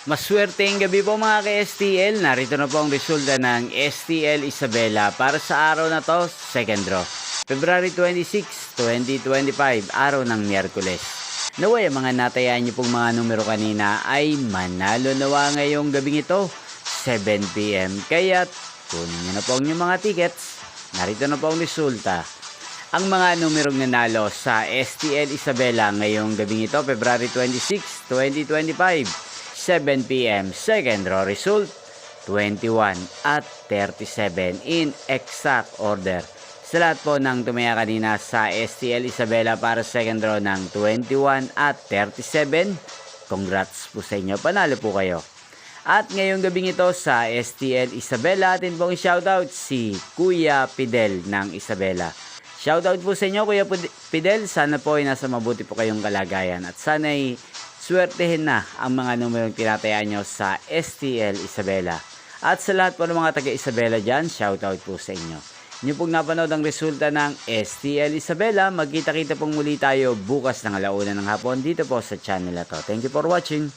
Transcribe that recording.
Maswerteng gabi po mga ka-STL. Narito na po ang resulta ng STL Isabela para sa araw na to, second draw. February 26, 2025, araw ng Miyerkules. Naway ang mga natayaan niyo pong mga numero kanina ay manalo nawa ngayong gabing ito, 7 PM. Kaya kunin niyo na po ang inyong mga tickets. Narito na po ang resulta. Ang mga numerong nanalo sa STL Isabela ngayong gabing ito, February 26, 2025. 7 PM, second draw result, 21 at 37 in exact order. Sa lahat po ng tumaya kanina sa STL Isabela para second draw ng 21 at 37, congrats po sa inyo, panalo po kayo. At ngayong gabing ito sa STL Isabela, atin pong shoutout si Kuya Fidel ng Isabela. Shoutout po sa inyo Kuya Fidel, sana po ay nasa mabuti po kayong kalagayan at sana ay swertehin na ang mga numerong tinatayaan nyo sa STL Isabela. At sa lahat po ng mga taga-Isabela dyan, shoutout po sa inyo. Inyo pong napanood ang resulta ng STL Isabela. Magkita-kita pong muli tayo bukas ng 1:00 ng hapon dito po sa channel na to. Thank you for watching.